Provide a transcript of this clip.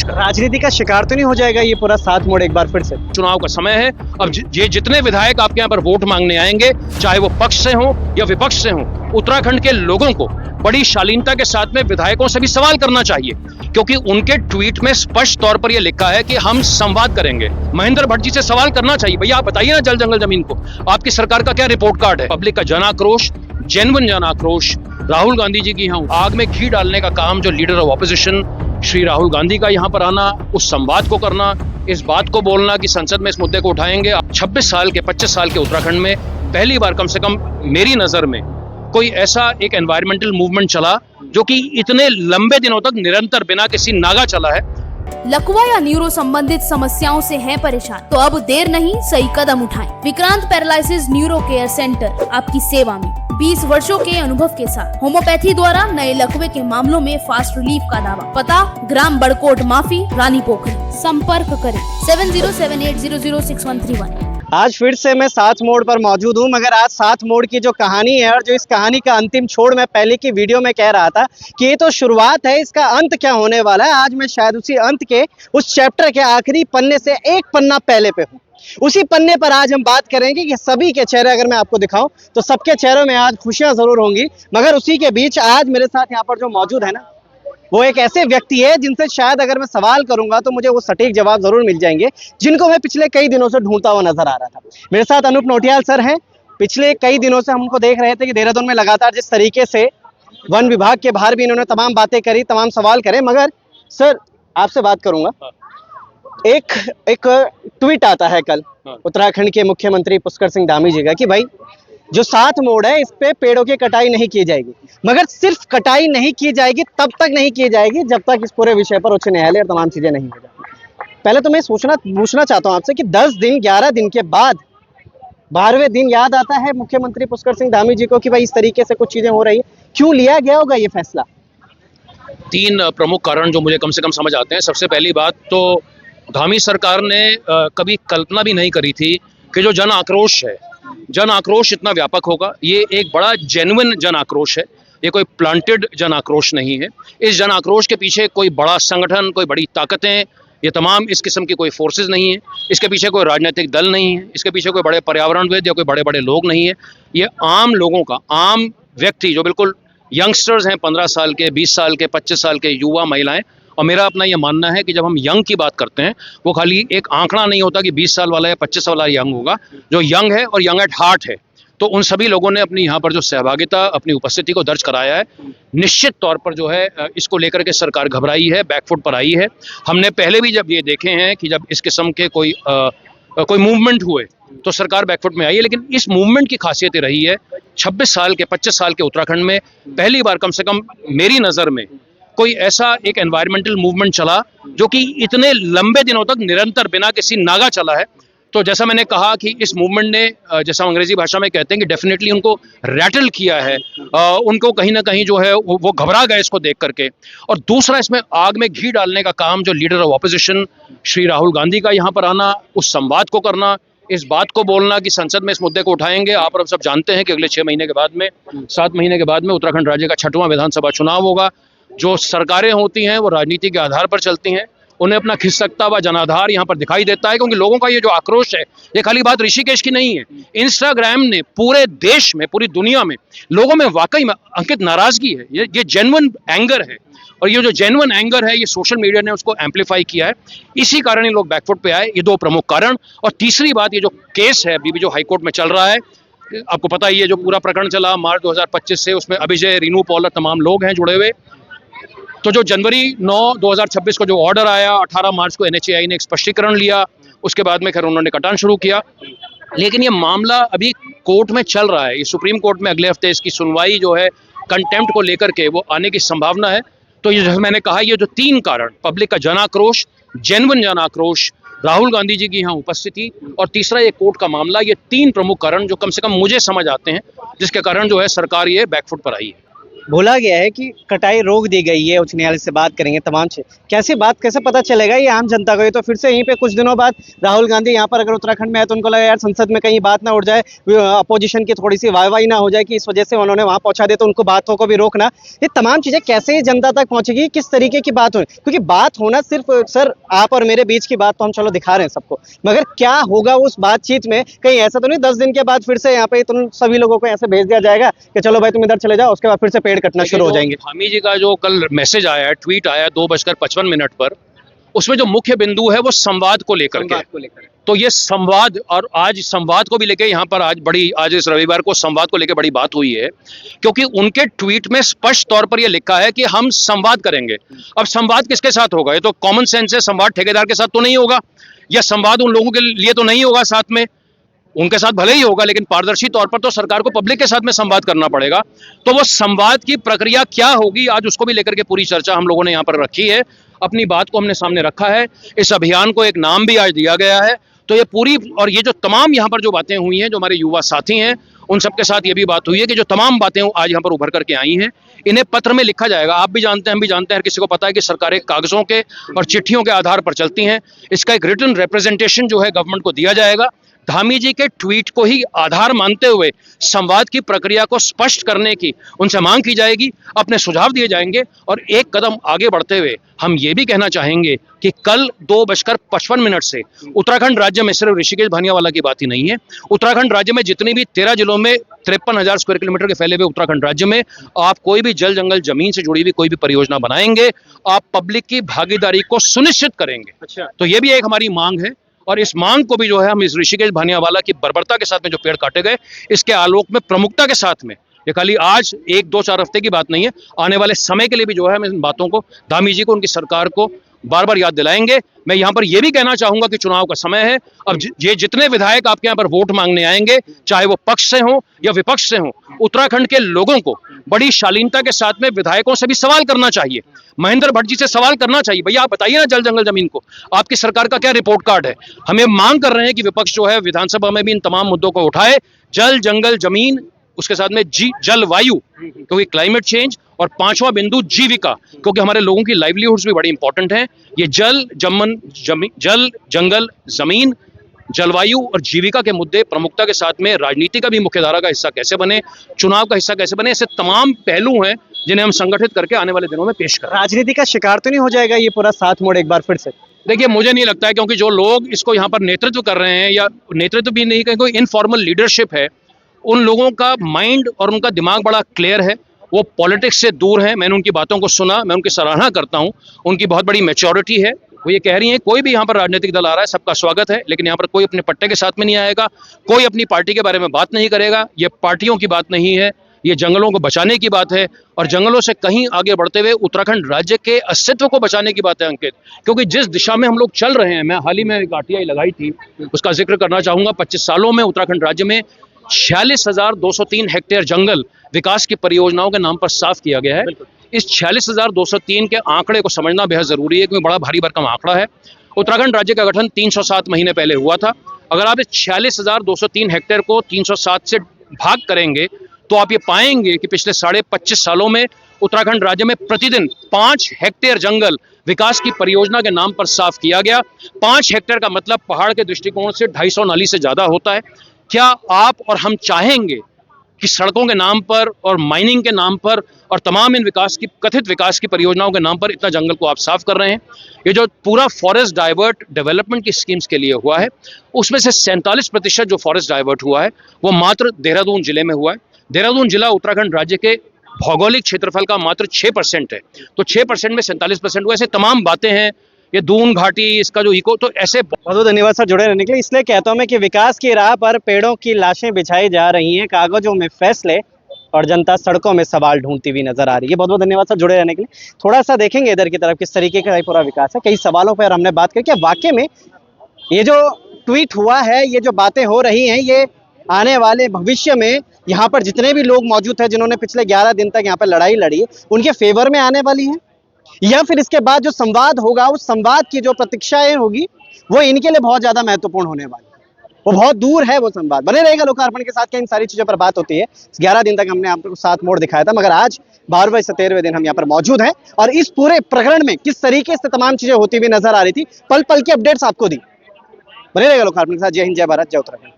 राजनीति का शिकार तो नहीं हो जाएगा ये पूरा 7 मोड़ एक बार फिर से? चुनाव का समय है। अब ये जितने विधायक आपके यहाँ पर वोट मांगने आएंगे, चाहे वो पक्ष से हों या विपक्ष से हों, उत्तराखंड के लोगों को बड़ी शालीनता के साथ में विधायकों से भी सवाल करना चाहिए, क्योंकि उनके ट्वीट में स्पष्ट तौर पर यह लिखा है कि हम संवाद करेंगे। महेंद्र भट्ट जी से सवाल करना चाहिए, भैया आप बताइए ना, जल जंगल जमीन को आपकी सरकार का क्या रिपोर्ट कार्ड है? पब्लिक का जन आक्रोश, जेन्युइन जन आक्रोश, राहुल गांधी जी की यहाँ आग में घी डालने का काम जो leader of opposition Shri Rahul Gandhi का यहाँ पर आना, उस संवाद को करना, इस बात को बोलना कि संसद में इस मुद्दे को उठाएंगे। 26 साल के 25 साल के उत्तराखंड में पहली बार कम से कम मेरी नजर में कोई ऐसा एक एनवायरमेंटल मूवमेंट चला जो कि इतने लंबे दिनों तक निरंतर बिना किसी नागा चला है। लकवा या न्यूरो संबंधित समस्याओं से हैं परेशान, तो अब देर नहीं, सही कदम उठाएं। Vikrant paralysis neuro care centre आपकी सेवा में 20 वर्षों के अनुभव के साथ होम्योपैथी द्वारा नए लकवे के मामलों में फास्ट रिलीफ का दावा। पता ग्राम बड़कोट माफी, रानी पोखरी। संपर्क करें 7078006131। आज फिर से मैं 7 मोड़ पर मौजूद हूँ, मगर आज 7 मोड़ की जो कहानी है और जो इस कहानी का अंतिम छोड़ मैं पहले की वीडियो में कह रहा था कि ये तो शुरुआत है, इसका अंत क्या होने वाला है। आज मैं शायद उसी अंत के उस चैप्टर के आखिरी पन्ने से एक पन्ना पहले पे हूँ। उसी पन्ने पर आज हम बात करेंगे कि सभी के चेहरे अगर मैं आपको दिखाऊं तो सबके चेहरों में आज खुशियां जरूर होंगी, मगर उसी के बीच आज मेरे साथ यहाँ पर जो मौजूद है ना, वो एक ऐसे व्यक्ति है जिनसे शायद अगर मैं सवाल करूंगा तो मुझे वो सटीक जवाब जरूर मिल जाएंगे, जिनको मैं पिछले कई दिनों से ढूंढता हुआ नजर आ रहा था। मेरे साथ अनूप नौटियाल सर हैं। पिछले कई दिनों से हम उनको देख रहे थे कि देहरादून में लगातार जिस तरीके से वन विभाग के बाहर भी इन्होंने तमाम बातें करी, तमाम सवाल करे, मगर सर आपसे बात करूंगा। एक ट्वीट आता है कल उत्तराखंड के मुख्यमंत्री पुष्कर सिंह धामी जी का कि भाई जो 7 मोड़ है इस पे पेड़ों की कटाई नहीं की जाएगी, मगर सिर्फ कटाई नहीं की जाएगी तब तक नहीं की जाएगी जब तक इस पूरे विषय पर उच्च न्यायालय और तमाम चीजें नहीं हो जाती। पहले तो मैं पूछना चाहता हूं आपसे कि 10 दिन 11 दिन के बाद 12वें दिन याद आता है मुख्यमंत्री पुष्कर सिंह धामी जी को कि भाई इस तरीके से कुछ चीजें हो रही है, क्यों लिया गया होगा ये फैसला? 3 प्रमुख कारण जो मुझे कम से कम समझ आते हैं। सबसे पहली बात तो धामी सरकार ने कभी कल्पना भी नहीं करी थी कि जो जन आक्रोश है, जन आक्रोश इतना व्यापक होगा। ये एक बड़ा जेन्युइन जन आक्रोश है, ये कोई प्लांटेड जन आक्रोश नहीं है। इस जन आक्रोश के पीछे कोई बड़ा संगठन, कोई बड़ी ताकतें, ये तमाम इस किस्म की कोई फोर्सेस नहीं है। इसके पीछे कोई राजनीतिक दल नहीं है, इसके पीछे कोई बड़े पर्यावरणविद या कोई बड़े बड़े लोग नहीं है। ये आम लोगों का, आम व्यक्ति जो बिल्कुल यंगस्टर्स हैं, 15 साल के, 20 साल के, 25 साल के युवा महिलाएं। और मेरा अपना ये मानना है कि जब हम यंग की बात करते हैं, वो खाली एक आंकड़ा नहीं होता कि 20 साल वाला या 25 साल वाला यंग होगा। जो यंग है और यंग एट हार्ट है, तो उन सभी लोगों ने अपनी यहाँ पर जो सहभागिता, अपनी उपस्थिति को दर्ज कराया है। निश्चित तौर पर जो है इसको लेकर के सरकार घबराई है, बैकफुट पर आई है। हमने पहले भी जब ये देखे हैं कि जब इस किस्म के कोई मूवमेंट हुए तो सरकार बैकफुट में आई है, लेकिन इस मूवमेंट की खासियत ये रही है 26 साल के 25 साल के उत्तराखंड में पहली बार कम से कम मेरी नज़र में कोई ऐसा एक एनवायरमेंटल मूवमेंट चला जो कि इतने लंबे दिनों तक निरंतर बिना किसी नागा चला है। तो जैसा मैंने कहा कि इस मूवमेंट ने, जैसा अंग्रेजी भाषा में कहते हैं कि डेफिनेटली उनको रैटल किया है, उनको कहीं ना कहीं जो है वो घबरा गए इसको देख करके। और दूसरा, इसमें आग में घी डालने का काम जो leader of opposition Shri Rahul Gandhi का यहाँ पर आना, उस संवाद को करना, इस बात को बोलना कि संसद में इस मुद्दे को उठाएंगे। आप और सब जानते हैं कि अगले 6 महीने के बाद में, 7 महीने के बाद में उत्तराखंड राज्य का 6वां विधानसभा चुनाव होगा। जो सरकारें होती हैं वो राजनीति के आधार पर चलती हैं, उन्हें अपना खिसकता हुआ जनाधार यहाँ पर दिखाई देता है, क्योंकि लोगों का ये जो आक्रोश है, ये खाली बात ऋषिकेश की नहीं है। इंस्टाग्राम ने पूरे देश में, पूरी दुनिया में लोगों में वाकई में अंकित नाराजगी है। ये जेन्युइन एंगर है, और ये जो जेन्युइन एंगर है ये सोशल मीडिया ने उसको एम्पलीफाई किया है। इसी कारण ये लोग बैकफुट पे आए। ये 2 प्रमुख कारण। और तीसरी बात, ये जो केस है अभी भी जो हाईकोर्ट में चल रहा है, आपको पता ही है जो पूरा प्रकरण चला मार्च 2025 से, उसमें अभिजय, रीनू पॉलर तमाम लोग हैं जुड़े हुए। तो जो जनवरी 9 2026 को जो ऑर्डर आया, 18 मार्च को NHAI ने एक स्पष्टीकरण लिया, उसके बाद में खैर उन्होंने कटान शुरू किया। लेकिन ये मामला अभी कोर्ट में चल रहा है। ये सुप्रीम कोर्ट में अगले हफ्ते इसकी सुनवाई जो है कंटेम्प्ट को लेकर के वो आने की संभावना है। तो ये जैसे मैंने कहा, ये जो 3 कारण, पब्लिक का जन आक्रोश, जेन्युइन जन आक्रोश, राहुल गांधी जी की यहाँ उपस्थिति, और तीसरा ये कोर्ट का मामला, ये 3 प्रमुख कारण जो कम से कम मुझे समझ आते हैं, जिसके कारण जो है सरकार ये बैकफुट पर आई है। बोला गया है कि कटाई रोक दी गई है, उच्च न्यायालय से बात करेंगे तमाम से। कैसे बात कैसे पता चलेगा ये आम जनता को? ये तो फिर से यहीं पे कुछ दिनों बाद राहुल गांधी यहाँ पर अगर उत्तराखंड में है तो उनको लगा यार संसद में कहीं बात ना उड़ जाए, अपोजिशन की थोड़ी सी वाहवाही ना हो जाए कि इस वजह से उन्होंने वहाँ पहुंचा दिया, तो उनको बातों को भी रोकना। ये तमाम चीजें कैसे ही जनता तक पहुंचेगी, किस तरीके की बात हो? क्योंकि बात होना सिर्फ सर आप और मेरे बीच की बात तो हम चलो दिखा रहे हैं सबको, मगर क्या होगा उस बातचीत में? कहीं ऐसा तो नहीं 10 दिन के बाद फिर से यहाँ पे तुम सभी लोगों को ऐसे भेज दिया जाएगा कि चलो भाई तुम इधर चले जाओ, उसके बाद फिर से पेड़ कटना शुरू हो जाएंगे? धामी जी का जो कल मैसेज आया है, ट्वीट आया 2:55 पर, उसमें जो मुख्य बिंदु है वो संवाद को लेकर के। तो ये संवाद, और आज संवाद को भी लेके यहाँ पर आज इस रविवार को संवाद को लेके बड़ी बात हुई है, क्योंकि उनके ट्वीट में स्पष्ट तौर पर ये लिखा है कि हम संवाद करेंगे। अब संवाद किसके साथ होगा? ये तो कॉमन सेंस है, संवाद ठेकेदार के साथ तो नहीं होगा, या संवाद उन लोगों के लिए तो नहीं होगा, साथ में उनके साथ भले ही होगा, लेकिन पारदर्शी तौर पर तो सरकार को पब्लिक के साथ में संवाद करना पड़ेगा। तो वो संवाद की प्रक्रिया क्या होगी, आज उसको भी लेकर के पूरी चर्चा हम लोगों ने यहाँ पर रखी है, अपनी बात को हमने सामने रखा है। इस अभियान को एक नाम भी आज दिया गया है। तो ये पूरी, और ये जो तमाम यहाँ पर जो बातें हुई हैं, जो हमारे युवा साथी हैं, उन सबके साथ ये भी बात हुई है कि जो तमाम बातें आज यहाँ पर उभर करके आई हैं, इन्हें पत्र में लिखा जाएगा। आप भी जानते हैं, हम भी जानते हैं, हर किसी को पता है कि सरकारें कागजों के और चिट्ठियों के आधार पर चलती हैं। इसका एक रिटन रिप्रेजेंटेशन जो है गवर्नमेंट को दिया जाएगा। धामी जी के ट्वीट को ही आधार मानते हुए संवाद की प्रक्रिया को स्पष्ट करने की उनसे मांग की जाएगी, अपने सुझाव दिए जाएंगे। और एक कदम आगे बढ़ते हुए हम ये भी कहना चाहेंगे कि कल 2:55 से उत्तराखंड राज्य में सिर्फ ऋषिकेश भानियावाला की बात ही नहीं है, उत्तराखंड राज्य में जितनी भी 13 जिलों में 53,000 स्क्वायर किलोमीटर के फैले हुए उत्तराखंड राज्य में आप कोई भी जल जंगल जमीन से जुड़ी हुई कोई भी परियोजना बनाएंगे, आप पब्लिक की भागीदारी को सुनिश्चित करेंगे। अच्छा, तो ये भी एक हमारी मांग है, और इस मांग को भी जो है हम इस ऋषिकेश भानियावाला की बर्बरता के साथ में जो पेड़ काटे गए, इसके आलोक में प्रमुखता के साथ में, ये खाली आज 1-2-4 हफ्ते की बात नहीं है, आने वाले समय के लिए भी जो है हम इन बातों को, धामी जी को, उनकी सरकार को बार बार याद दिलाएंगे। मैं यहाँ पर यह भी कहना चाहूंगा कि चुनाव का समय है। अब ये जितने विधायक आपके यहाँ पर वोट मांगने आएंगे, चाहे वो पक्ष से हो या विपक्ष से हो, उत्तराखंड के लोगों को बड़ी शालीनता के साथ में विधायकों से भी सवाल करना चाहिए। महेंद्र भट्ट जी से सवाल करना चाहिए, भैया आप बताइए ना, जल जंगल जमीन को आपकी सरकार का क्या रिपोर्ट कार्ड है? हमें मांग कर रहे हैं कि विपक्ष जो है विधानसभा में भी इन तमाम मुद्दों को उठाए। जल जंगल जमीन, उसके साथ में जलवायु, क्योंकि क्लाइमेट चेंज, और 5वां बिंदु जीविका, क्योंकि हमारे लोगों की लाइवलीहुड्स भी बड़ी इंपॉर्टेंट हैं। ये जल जंगल जमीन, जलवायु और जीविका के मुद्दे प्रमुखता के साथ में राजनीति का भी मुख्यधारा का हिस्सा कैसे बने, चुनाव का हिस्सा कैसे बने, ऐसे तमाम पहलू हैं जिन्हें हम संगठित करके आने वाले दिनों में पेश करें। राजनीति का शिकार तो नहीं हो जाएगा ये पूरा 7 मोड़ एक बार फिर से? देखिए, मुझे नहीं लगता है, क्योंकि जो लोग इसको यहाँ पर नेतृत्व कर रहे हैं, या नेतृत्व भी नहीं, कोई इनफॉर्मल लीडरशिप है, उन लोगों का माइंड और उनका दिमाग बड़ा क्लियर है, वो पॉलिटिक्स से दूर हैं। मैंने उनकी बातों को सुना, मैं उनकी सराहना करता हूँ, उनकी बहुत बड़ी मैच्योरिटी है। वो ये कह रही हैं कोई भी यहाँ पर राजनीतिक दल आ रहा है, सबका स्वागत है, लेकिन यहाँ पर कोई अपने पट्टे के साथ में नहीं आएगा, कोई अपनी पार्टी के बारे में बात नहीं करेगा। ये पार्टियों की बात नहीं है, ये जंगलों को बचाने की बात है, और जंगलों से कहीं आगे बढ़ते हुए उत्तराखंड राज्य के अस्तित्व को बचाने की बात है अंकित। क्योंकि जिस दिशा में हम लोग चल रहे हैं, मैं हाल ही में एक RTI लगाई थी, उसका जिक्र करना चाहूँगा। 25 सालों में उत्तराखंड राज्य में 46,203 हेक्टेयर जंगल विकास की परियोजनाओं के नाम पर साफ किया गया है। इस 46,203 के आंकड़े को समझना बेहद जरूरी है, क्योंकि बड़ा भारी भरकम आंकड़ा है। उत्तराखंड राज्य का गठन 307 महीने पहले हुआ था। अगर आप इस 46,203 हेक्टेयर को 307 से भाग करेंगे, तो आप ये पाएंगे कि पिछले 25.5 सालों में उत्तराखंड राज्य में प्रतिदिन 5 हेक्टेयर जंगल विकास की परियोजना के नाम पर साफ किया गया। 5 हेक्टेयर का मतलब पहाड़ के दृष्टिकोण से 250 नाली से ज्यादा होता है। क्या आप और हम चाहेंगे कि सड़कों के नाम पर और माइनिंग के नाम पर और तमाम इन कथित विकास की परियोजनाओं के नाम पर इतना जंगल को आप साफ कर रहे हैं? ये जो पूरा फॉरेस्ट डाइवर्ट डेवलपमेंट की स्कीम्स के लिए हुआ है, उसमें से 47% जो फॉरेस्ट डाइवर्ट हुआ है वो मात्र देहरादून जिले में हुआ है। देहरादून जिला उत्तराखंड राज्य के भौगोलिक क्षेत्रफल का मात्र 6% है, तो 6% में 47% हुआ। ऐसे तमाम बातें हैं, ये दून घाटी, इसका जो इको, तो ऐसे। बहुत बहुत धन्यवाद सर जुड़े रहने के लिए। इसलिए कहता हूं मैं कि विकास की राह पर पेड़ों की लाशें बिछाई जा रही हैं, कागजों में फैसले, और जनता सड़कों में सवाल ढूंढती हुई नजर आ रही है। बहुत बहुत धन्यवाद सर जुड़े रहने के लिए। थोड़ा सा देखेंगे इधर की तरफ किस तरीके का पूरा विकास है। कई सवालों पर हमने बात की कि वाकई में ये जो ट्वीट हुआ है, ये जो बातें हो रही हैं, ये आने वाले भविष्य में यहाँ पर जितने भी लोग मौजूद हैं जिन्होंने पिछले 11 दिन तक यहाँ पर लड़ाई लड़ी है, उनके फेवर में आने वाली है, या फिर इसके बाद जो संवाद होगा, उस संवाद की जो प्रतीक्षाएं होगी, वो इनके लिए बहुत ज्यादा महत्वपूर्ण होने वाली है। वो बहुत दूर है वो संवाद। बने रहेगा लोकार्पण के साथ, क्या इन सारी चीजों पर बात होती है। 11 दिन तक हमने आपको 7 मोड़ दिखाया था, मगर आज 12वें से 13वें दिन हम यहाँ पर मौजूद हैं और इस पूरे प्रकरण में किस तरीके से तमाम चीजें होती हुई नजर आ रही थी, पल पल की अपडेट्स आपको दी। बने रहेगा लोकार्पण के साथ। जय हिंद, जय भारत, जय उत्तराखंड।